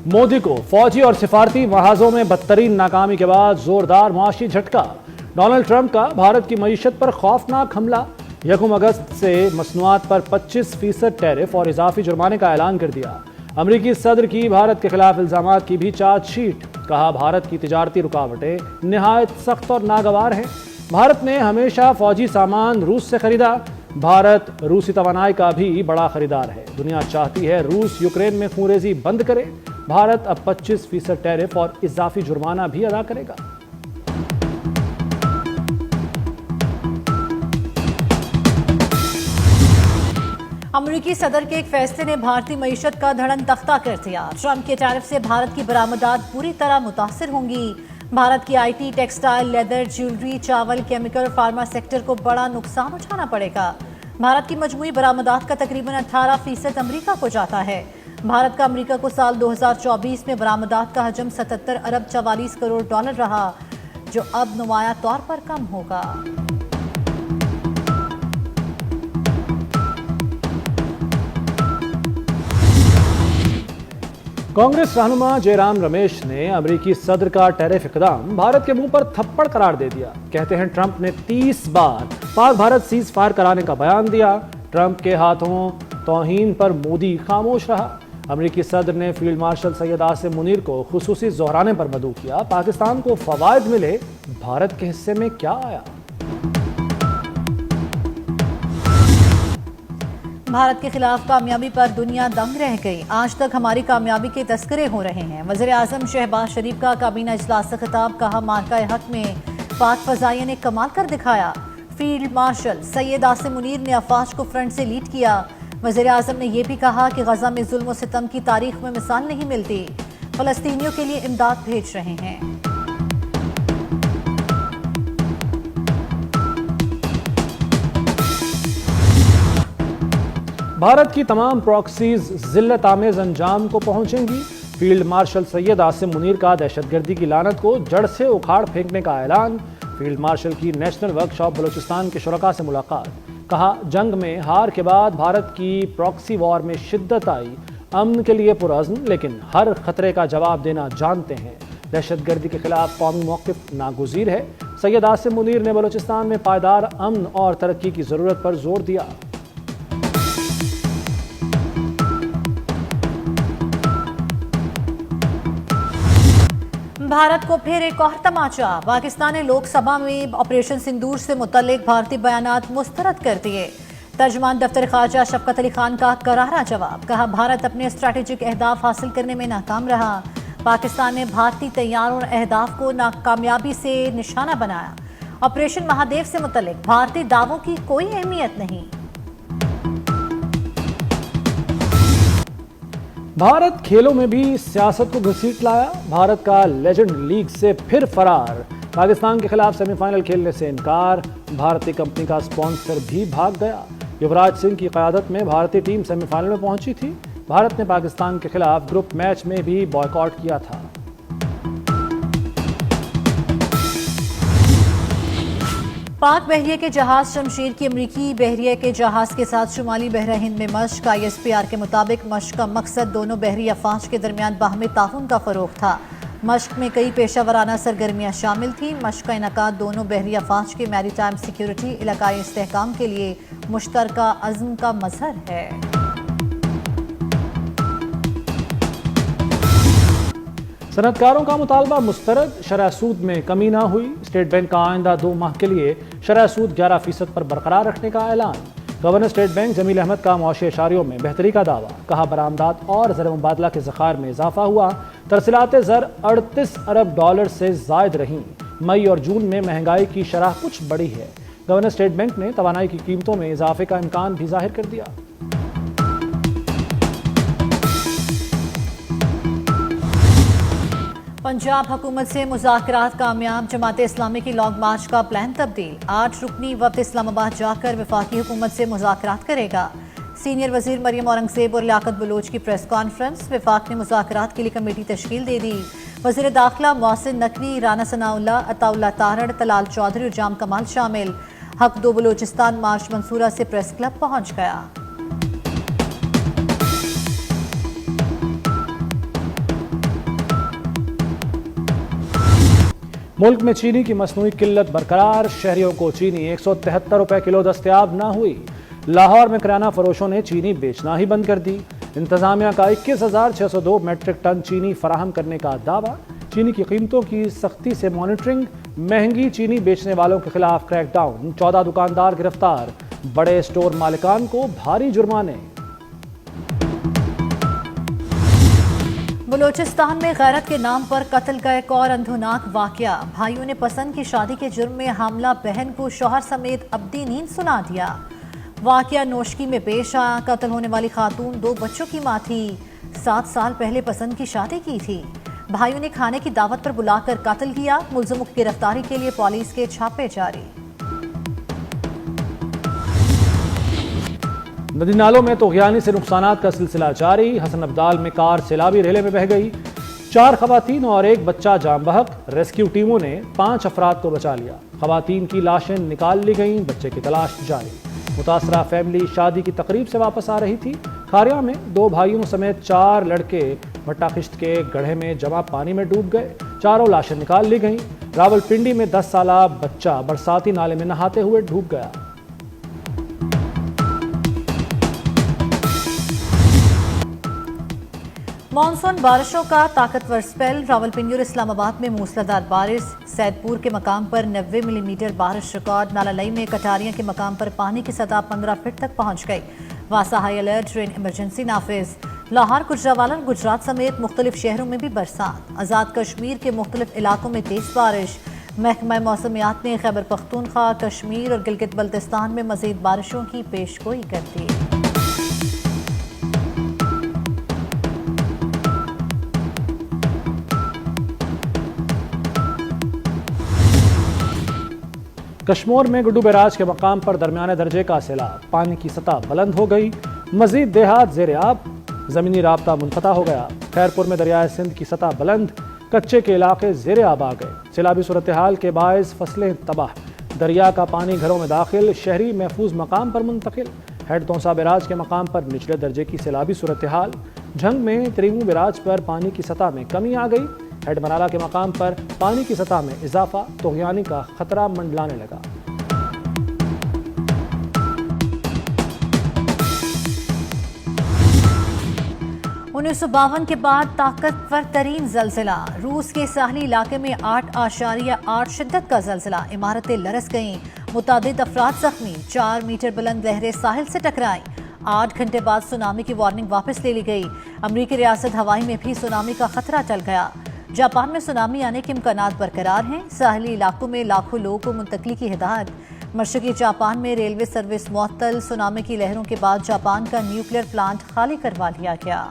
मोदी को फौजी और सिफारती महाजों में बदतरीन नाकामी के बाद जोरदार मुआशी झटका। डोनाल्ड ट्रंप का भारत की मईशत पर खौफनाक हमला। 1 अगस्त से मसनूआत पर 25% टैरिफ और इजाफी जुर्माने का ऐलान कर दिया। अमरीकी सदर की भारत के खिलाफ इल्जामात की भी चार्जशीट। कहा, भारत की तिजारती रुकावटें निहायत सख्त और नागवार हैं। भारत ने हमेशा फौजी सामान रूस से खरीदा। भारत रूसी तवानाई का भी बड़ा खरीदार है। दुनिया चाहती है रूस यूक्रेन में खूंरेजी बंद करे। भारत अब 25% टैरिफ और इजाफी जुर्माना भी अदा करेगा। अमरीकी सदर के एक फैसले ने भारतीय मईशत का धड़न तख्ता कर दिया। ट्रंप के टैरिफ से भारत की बरामदात पूरी तरह मुतासिर होंगी। भारत की आईटी, टेक्सटाइल, लेदर, ज्वेलरी, चावल, केमिकल और फार्मा सेक्टर को बड़ा नुकसान उठाना पड़ेगा। भारत की मजमूई बरामदात का तकरीबन 18% अमरीका को जाता है। भारत का अमरीका को साल 2024 में बरामदात का हजम 77 अरब 44 करोड़ डॉलर रहा, जो अब नुमाया तौर पर कम होगा। कांग्रेस रहनुमा जयराम रमेश ने अमरीकी सदर का टैरिफ इकदाम भारत के मुंह पर थप्पड़ करार दे दिया। कहते हैं, ट्रंप ने 30 बार पाक भारत सीज फायर कराने का बयान दिया। ट्रंप के हाथों तौहीन पर मोदी खामोश रहा। अमरीकी सदर ने फील्ड मार्शल सैयद आसिम मुनीर को खुसूसी दोहराने पर मदऊ किया। पाकिस्तान को फवायद मिले, भारत के हिस्से में क्या आया? भारत के खिलाफ कामयाबी पर दुनिया दंग रह गई। आज तक हमारी कामयाबी के तस्करे हो रहे हैं। वज़ीर आज़म शहबाज शरीफ का काबीना इजलास से खिताब। कहा, मार्का हक में पाक फजाइया ने कमाल कर दिखाया। फील्ड मार्शल सैयद आसिम मुनीर ने अफवाज को फ्रंट से लीड किया। वज़ीर आज़म ने यह भी कहा कि गजा में जुल्म और सितम की तारीख में मिसाल नहीं मिलती। फ़लस्तीनियों के लिए इमदाद भेज रहे हैं। भारत की तमाम प्रॉक्सीज जिल्लत आमेज अंजाम को पहुंचेंगी। फील्ड मार्शल सैयद आसिम मुनीर का दहशतगर्दी की लानत को जड़ से उखाड़ फेंकने का ऐलान। फील्ड मार्शल की नेशनल वर्कशॉप बलूचिस्तान के शुरका से मुलाकात। कहा, जंग में हार के बाद भारत की प्रॉक्सी वॉर में शिद्दत आई। अमन के लिए पुरअज़्म, लेकिन हर खतरे का जवाब देना जानते हैं। दहशतगर्दी के खिलाफ कौमी मौक़िफ़ नागुज़ीर है। सैयद आसिम मुनीर ने बलूचिस्तान में पायदार अमन और तरक्की की ज़रूरत पर जोर दिया। भारत को फिर एक और तमाचा। पाकिस्तान ने लोकसभा में ऑपरेशन सिंदूर से मुतल्लिक भारतीय बयानात मुस्तरद कर दिए। तर्जुमान दफ्तर ख़ारजा शफकत अली खान का करारा जवाब। कहा, भारत अपने स्ट्रैटेजिक अहदाफ हासिल करने में नाकाम रहा। पाकिस्तान ने भारतीय तैयारों और अहदाफ को नाकामयाबी से निशाना बनाया। ऑपरेशन महादेव से मुतल्लिक भारतीय दावों की कोई अहमियत नहीं। भारत खेलों में भी सियासत को घसीट लाया। भारत का लेजेंड लीग से फिर फरार। पाकिस्तान के खिलाफ सेमीफाइनल खेलने से इनकार। भारतीय कंपनी का स्पॉन्सर भी भाग गया। युवराज सिंह की क़यादत में भारतीय टीम सेमीफाइनल में पहुंची थी। भारत ने पाकिस्तान के खिलाफ ग्रुप मैच में भी बॉयकॉट किया था। पाक बहरिया के जहाज शमशीर की अमरीकी बहरिया के जहाज के साथ शुमाली बहरा हिंद में मश्क। ISPR के मुताबिक मश्क का मकसद दोनों बहरी अफवाज के दरमियान बाहमी ताउन का फरोग था। मश्क में कई पेशा वराना सरगर्मियाँ शामिल थीं। मश्क का इनकाद दोनों बहरी अफवाज के मैरीटाइम सिक्योरिटी, इलाकाई इस्तेहकाम के लिए मुश्तरका अज़्म का मज़हर है। सनतकारों का मुतालबा मुस्तरद। शरह सूद में कमी ना हुई। स्टेट बैंक का आइंदा 2 माह के लिए शरह सूद 11% पर बरकरार रखने का ऐलान। Governor state bank Jamil Ahmad का मौशी अशारियों में बेहतरी का दावा। कहा, बरामदात और ज़र मुबादला के ज़खायर में इजाफा हुआ। तरसीलात ज़र 38 अरब डॉलर से ज़ायद रहीं। मई और जून में महंगाई की शरह कुछ बढ़ी है। गवर्नर स्टेट बैंक ने तवानाई की कीमतों में इजाफे का इम्कान भी जाहिर कर दिया। पंजाब हुकूमत से मुज़ाकरात कामयाब। जमात इस्लामी की लॉन्ग मार्च का प्लान तब्दील। 8 रुकनी वफ्द इस्लामाबाद जाकर वफाकी हुकूमत से मुज़ाकरात करेगा। सीनियर वज़ीर मरियम औरंगज़ेब और लियाकत बलोच की प्रेस कॉन्फ्रेंस। वफाक ने मुज़ाकरात के लिए कमेटी तश्कील दे दी। वज़ीर दाखिला मोहसिन नकवी, राना सनाउल्लाह, अताउल्लाह तारड़, तलाल चौधरी और जाम कमाल शामिल। हक दो बलोचिस्तान मार्च मंसूरा से प्रेस क्लब पहुँच गया। ملک میں چینی کی مصنوعی قلت برقرار، شہریوں کو چینی 173 روپے کلو دستیاب نہ ہوئی۔ لاہور میں کریانہ فروشوں نے چینی بیچنا ہی بند کر دی۔ انتظامیہ کا 21,602 میٹرک ٹن چینی فراہم کرنے کا دعویٰ۔ چینی کی قیمتوں کی سختی سے مانیٹرنگ، مہنگی چینی بیچنے والوں کے خلاف کریک ڈاؤن، 14 دکاندار گرفتار، بڑے اسٹور مالکان کو بھاری جرمانے۔ بلوچستان میں غیرت کے نام پر قتل کا ایک اور اندھوناک واقعہ۔ بھائیوں نے پسند کی شادی کے جرم میں حاملہ بہن کو شوہر سمیت ابدی نیند سنا دیا۔ واقعہ نوشکی میں پیش آیا۔ قتل ہونے والی خاتون 2 بچوں کی ماں تھی، 7 سال پہلے پسند کی شادی کی تھی۔ بھائیوں نے کھانے کی دعوت پر بلا کر قتل کیا۔ ملزموں کی گرفتاری کے لیے پولیس کے چھاپے جاری۔ ندی نالوں میں طغیانی سے نقصانات کا سلسلہ جاری۔ حسن ابدال میں کار سیلابی ریلے میں بہہ گئی، 4 خواتین اور 1 بچہ جاں بحق۔ ریسکیو ٹیموں نے 5 افراد کو بچا لیا۔ خواتین کی لاشیں نکال لی گئیں، بچے کی تلاش جاری۔ متاثرہ فیملی شادی کی تقریب سے واپس آ رہی تھی۔ کھاریا میں 2 بھائیوں سمیت 4 لڑکے بھٹا خشت کے گڑھے میں جمع پانی میں ڈوب گئے، 4 لاشیں نکال لی گئیں۔ راولپنڈی میں 10 سالہ بچہ برساتی نالے میں نہاتے ہوئے ڈوب گیا۔ مانسون بارشوں کا طاقتور سپیل۔ راولپنڈی اور اسلام آباد میں موسلادھار بارش۔ سید پور کے مقام پر 90 ملی میٹر بارش ریکارڈ۔ نالہ لئی میں کٹاریاں کے مقام پر پانی کی سطح 15 فٹ تک پہنچ گئی۔ واسا ہائی الرٹ، ٹرین ایمرجنسی نافذ۔ لاہور، گجرانوالہ اور گجرات سمیت مختلف شہروں میں بھی برسات۔ آزاد کشمیر کے مختلف علاقوں میں تیز بارش۔ محکمہ موسمیات نے خیبر پختونخوا، کشمیر اور گلگت بلتستان میں مزید بارشوں کی پیشگوئی کر دی۔ کشمور میں گڈو بیراج کے مقام پر درمیانے درجے کا سیلاب، پانی کی سطح بلند ہو گئی، مزید دیہات زیر آب، زمینی رابطہ منقطع ہو گیا۔ خیرپور میں دریائے سندھ کی سطح بلند، کچے کے علاقے زیر آب آ گئے۔ سیلابی صورتحال کے باعث فصلیں تباہ، دریا کا پانی گھروں میں داخل، شہری محفوظ مقام پر منتقل۔ ہیڈ تونسا بیراج کے مقام پر نچلے درجے کی سیلابی صورتحال، جھنگ میں تریمو بیراج پر پانی کی سطح میں کمی آ گئی۔ ہیڈ منالہ کے مقام پر پانی کی سطح میں اضافہ، طغیانی کا خطرہ منڈلانے لگا۔ انیس سو 52 کے بعد طاقتور ترین زلزلہ۔ روس کے ساحلی علاقے میں 8.8 شدت کا زلزلہ، عمارتیں لرز گئیں، متعدد افراد زخمی، 4 میٹر بلند لہریں ساحل سے ٹکرائیں۔ 8 گھنٹے بعد سونامی کی وارننگ واپس لے لی گئی۔ امریکی ریاست ہوائی میں بھی سونامی کا خطرہ ٹل گیا۔ جاپان میں سونامی آنے کے امکانات برقرار ہیں۔ ساحلی علاقوں میں لاکھوں لوگوں کو منتقلی کی ہدایت۔ مشرقی جاپان میں ریلوے سروس معطل۔ سونامی کی لہروں کے بعد جاپان کا نیوکلیئر پلانٹ خالی کروا لیا گیا۔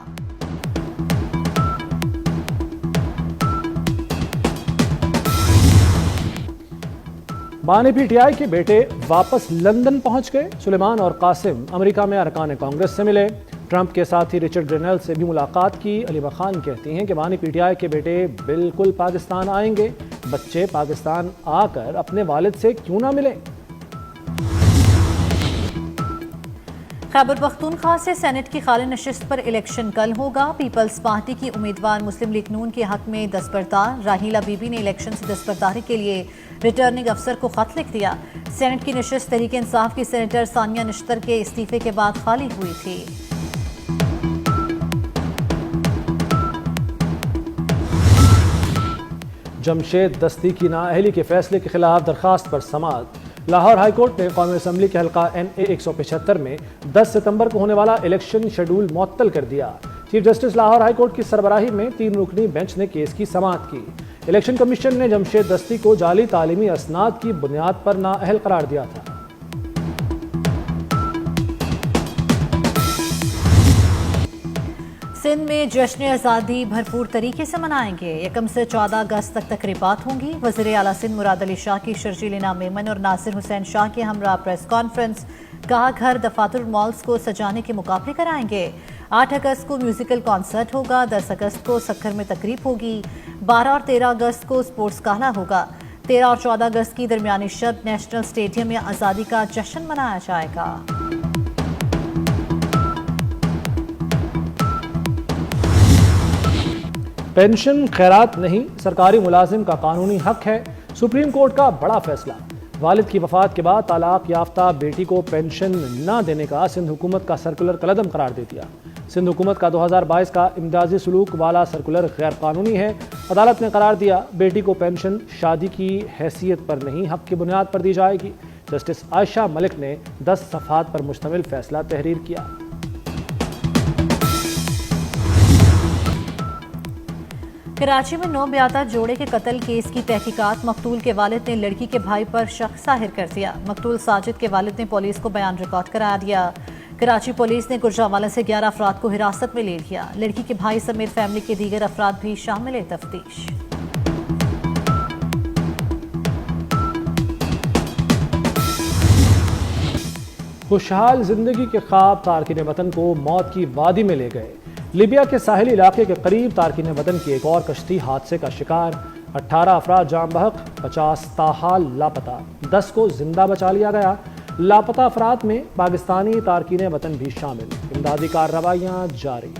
بانی پی ٹی آئی کے بیٹے واپس لندن پہنچ گئے۔ سلیمان اور قاسم امریکہ میں ارکان کانگریس سے ملے۔ ٹرمپ کے ساتھی رچرڈ گرینل سے بھی ملاقات کی۔ علیمہ خان کہتی ہیں کہ بانی پی ٹی آئی کے بیٹے بالکل پاکستان آئیں گے، بچے پاکستان آ کر اپنے والد سے کیوں نہ ملیں۔ خیبر پختونخوا سے سینٹ کی خالی نشست پر الیکشن کل ہوگا۔ پیپلز پارٹی کی امیدوار مسلم لیگ نون کے حق میں دستبردار۔ راہیلہ بی بی نے الیکشن سے دستبرداری کے لیے ریٹرننگ افسر کو خط لکھ دیا۔ سینٹ کی نشست تحریک انصاف کی سینیٹر ثانیہ نشتر کے استعفے کے بعد خالی ہوئی تھی۔ جمشید دستی کی نااہلی کے فیصلے کے خلاف درخواست پر سماعت۔ لاہور ہائی کورٹ نے قومی اسمبلی کے حلقہ NA 175 میں 10 ستمبر کو ہونے والا الیکشن شیڈول معطل کر دیا۔ Chief justice Lahore high court کی سربراہی میں 3 رکنی بینچ نے کیس کی سماعت کی۔ الیکشن کمیشن نے جمشید دستی کو جعلی تعلیمی اسناد کی بنیاد پر نااہل قرار دیا تھا۔ سندھ میں جشن آزادی بھرپور طریقے سے منائیں گے۔ 1 سے 14 اگست تک تقریبات ہوں گی۔ وزیر اعلیٰ سندھ مراد علی شاہ کی شرجیل انعام میمن اور ناصر حسین شاہ کے ہمراہ پریس کانفرنس۔ کہا گھر دفاتر مالز کو سجانے کے مقابلے کرائیں گے۔ 8 اگست کو میوزیکل کانسرٹ ہوگا۔ 10 اگست کو سکھر میں تقریب ہوگی۔ 12 اور 13 اگست کو سپورٹس گالا ہوگا۔ 13 اور 14 اگست کی درمیانی شب نیشنل اسٹیڈیم میں آزادی کا جشن منایا جائے گا۔ پینشن خیرات نہیں، سرکاری ملازم کا قانونی حق ہے۔ सुप्रीम कोर्ट का बड़ा फैसला। वालिद की वफात के बाद तलाक याफ्ता बेटी को पेंशन न देने का सिंध हुकूमत का सर्कुलर कलअदम करार दे दिया। सिंध हुकूमत का 2022 का इमदाजी सलूक वाला सर्कुलर गैर कानूनी है। अदालत ने करार दिया बेटी को पेंशन शादी की हैसियत पर नहीं हक की बुनियाद पर दी जाएगी। जस्टिस आयशा मलिक ने 10 सफ़हात पर मुश्तमिल फैसला तहरीर किया। कराची में 9 ब्याता जोड़े के कत्ल केस की तहकीकात। मकतूल के वालिद ने लड़की के भाई पर शक जाहिर कर दिया। मकतूल साजिद के वालिद ने पुलिस को बयान रिकॉर्ड करा दिया। कराची पुलिस ने गुजरांवाला से 11 अफराद को हिरासत में ले लिया। लड़की के भाई समेत फैमिली के दीगर अफराद भी शामिल है तफ्तीश। खुशहाल जिंदगी के ख्वाब तारकीन वतन को मौत की वादी में ले गए। लीबिया के साहिली इलाके के करीब तारकीन वतन की एक और कश्ती हादसे का शिकार। 18 अफराद जाम बहक, 50 ताहाल लापता, 10 को जिंदा बचा लिया गया। लापता अफराद में पाकिस्तानी तारकीन वतन भी शामिल। इमदादी कार्रवाइयाँ जारी।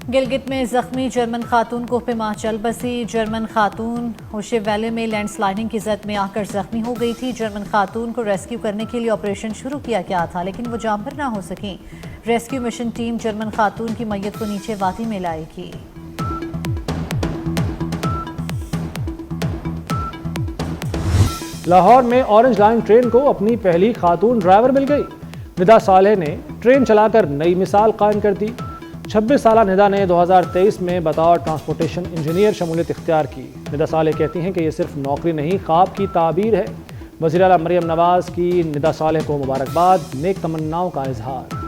गिलगित में जख्मी जर्मन खातून कोह पे मां चल बसी। जर्मन खातून होशे वैली में लैंडस्लाइडिंग की जद में आकर जख्मी हो गई थी। जर्मन खातून को रेस्क्यू करने के लिए ऑपरेशन शुरू किया गया था, लेकिन वो जांबर ना हो सकी। रेस्क्यू मिशन टीम जर्मन खातून की मैयत को नीचे वादी में लाएगी। लाहौर में ऑरेंज लाइन ट्रेन को अपनी पहली खातून ड्राइवर मिल गई। निदा सालेह ने ट्रेन चलाकर नई मिसाल कायम कर दी। 26 साला निदा ने 2023 में बतौर ट्रांसपोर्टेशन इंजीनियर शमूलियत इख्तियार की। निदा सालेह कहती हैं कि ये सिर्फ नौकरी नहीं, ख्वाब की ताबीर है। वज़ीर आला मरियम नवाज की निदा सालेह को मुबारकबाद, नेक तमन्नाओं का इजहार।